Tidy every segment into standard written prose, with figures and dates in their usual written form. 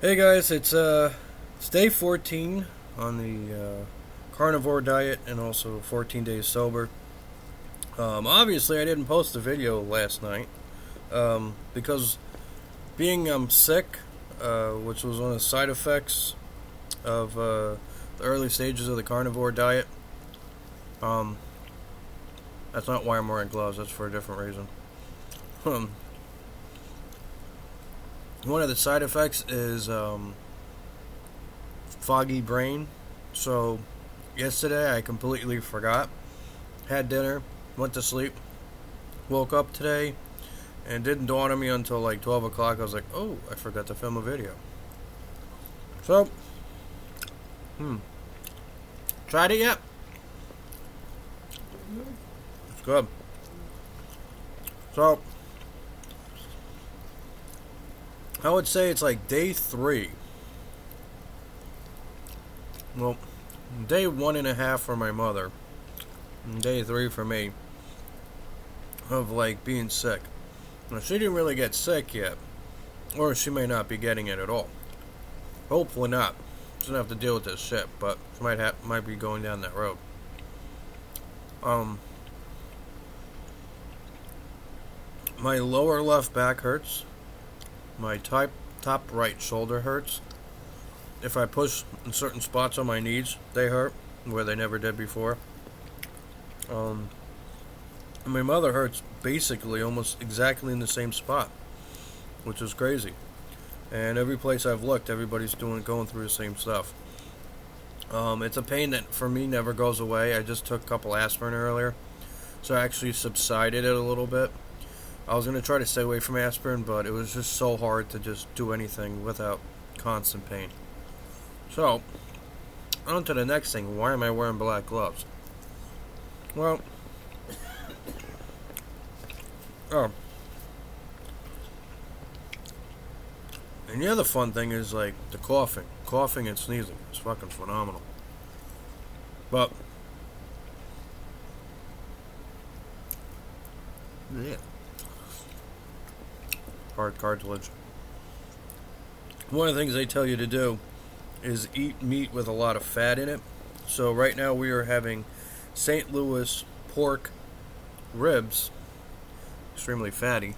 Hey guys, it's day 14 on the carnivore diet and also 14 days sober. Obviously, I didn't post a video last night because being sick, which was one of the side effects of the early stages of the carnivore diet. Um, that's not why I'm wearing gloves. That's for a different reason. Um, One of the side effects is foggy brain. So yesterday I completely forgot. Had dinner, went to sleep, woke up today, and it didn't dawn on me until like 12 o'clock. I was like, oh, I forgot to film a video. So, tried it yet? It's good. So, I would say it's like day 3. Well, day 1.5 for my mother, and day 3 for me of like being sick. Now, she didn't really get sick yet, or she may not be getting it at all. Hopefully not. She doesn't have to deal with this shit, but she might be going down that road. My lower left back hurts. My top right shoulder hurts. If I push in certain spots on my knees, they hurt where they never did before. And my mother hurts basically almost exactly in the same spot, which is crazy. And every place I've looked, everybody's going through the same stuff. It's a pain that for me never goes away. I just took a couple aspirin earlier, so I actually subsided it a little bit. I was going to try to stay away from aspirin, but it was just so hard to just do anything without constant pain. So, on to the next thing. Why am I wearing black gloves? Well, and the other fun thing is like the coughing. Coughing and sneezing. It's fucking phenomenal. But, yeah. Hard cartilage. One of the things they tell you to do is eat meat with a lot of fat in it. So right now we are having St. Louis pork ribs, extremely fatty.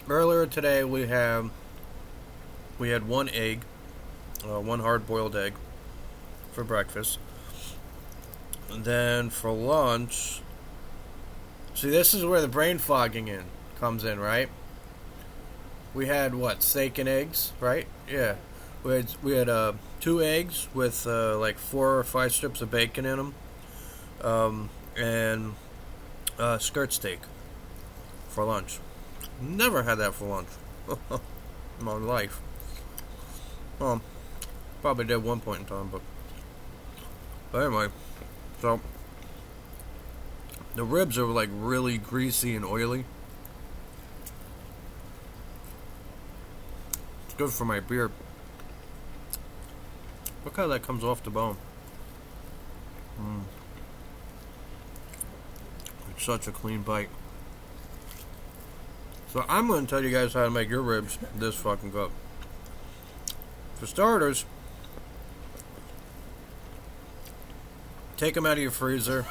Earlier today we had one egg, one hard-boiled egg for breakfast. And then for lunch, see, this is where the brain fogging comes in, right? We had what, steak and eggs, right? Yeah, we had 2 eggs with like 4 or 5 strips of bacon in them, and skirt steak for lunch. Never had that for lunch in my life. Probably did one point in time, but anyway, so the ribs are like really greasy and oily. It's good for my beard. Look how that comes off the bone. It's such a clean bite. So I'm going to tell you guys how to make your ribs this fucking good. For starters, take them out of your freezer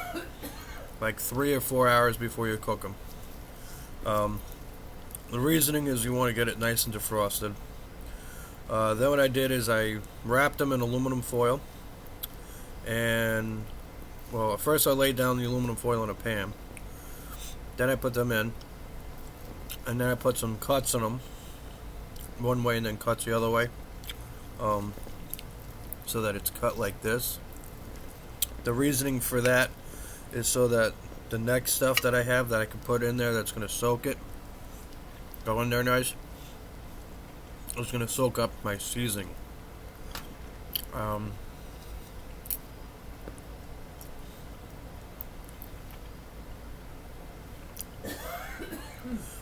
like 3 or 4 hours before you cook them. The reasoning is you want to get it nice and defrosted. Then what I did is I wrapped them in aluminum foil. And, well, at first I laid down the aluminum foil in a pan. Then I put them in. And then I put some cuts in them. One way and then cuts the other way. So that it's cut like this. The reasoning for that is so that the next stuff that I have that I can put in there that's going to soak it, go in there nice, it's going to soak up my seasoning.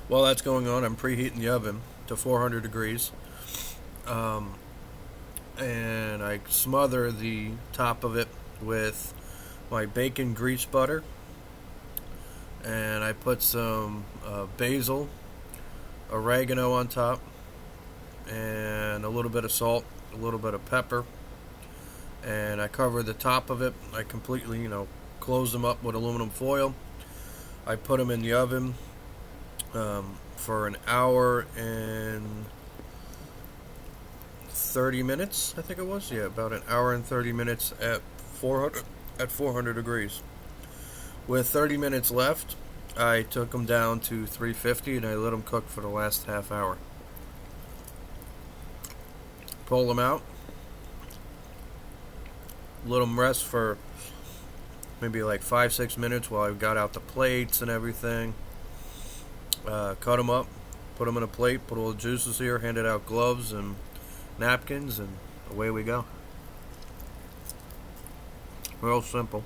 While that's going on, I'm preheating the oven to 400 degrees. And I smother the top of it with my bacon grease butter. And I put some basil, oregano on top, and a little bit of salt, a little bit of pepper, and I cover the top of it. I completely, close them up with aluminum foil. I put them in the oven for an hour and 30 minutes, I think it was. Yeah, about an hour and 30 minutes at 400 degrees. With 30 minutes left, I took them down to 350 and I let them cook for the last half hour. Pull them out. Let them rest for maybe like 5-6 minutes while I got out the plates and everything. Cut them up, put them in a plate, put all the juices here, handed out gloves and napkins, and away we go. Real simple.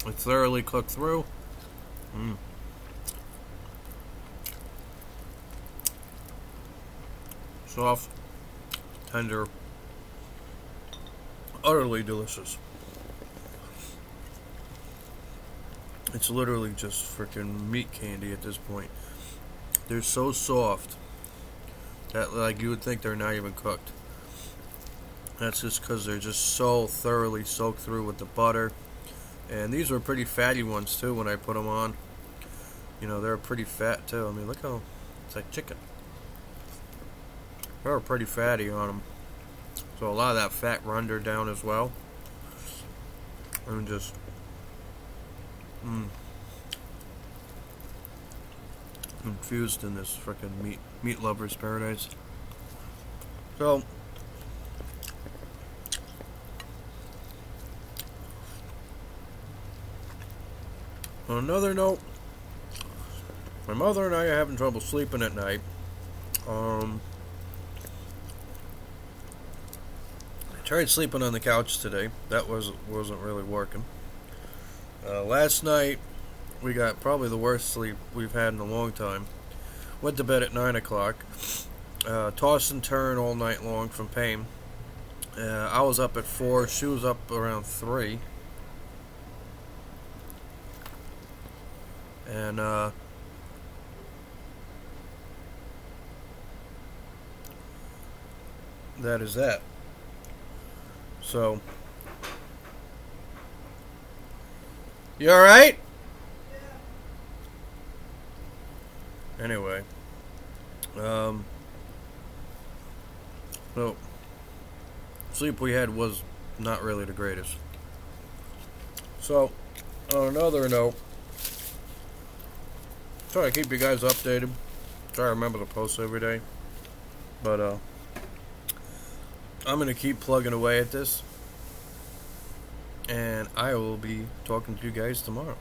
It's thoroughly cooked through. Soft, tender, utterly delicious. It's literally just freaking meat candy at this point. They're so soft that like you would think they're not even cooked. That's just because they're just so thoroughly soaked through with the butter. And these were pretty fatty ones too when I put them on. They're pretty fat too. I mean, look how it's like chicken. They're pretty fatty on them. So a lot of that fat rendered down as well. And just infused in this frickin' meat lover's paradise. So on another note, my mother and I are having trouble sleeping at night. I tried sleeping on the couch today. That wasn't really working. Last night, we got probably the worst sleep we've had in a long time. Went to bed at 9 o'clock. Toss and turn all night long from pain. I was up at 4. She was up around 3. And, that is that. So, you alright? Anyway, so sleep we had was not really the greatest. So, on another note, try to keep you guys updated. Try to remember to post every day. But, I'm going to keep plugging away at this. And I will be talking to you guys tomorrow.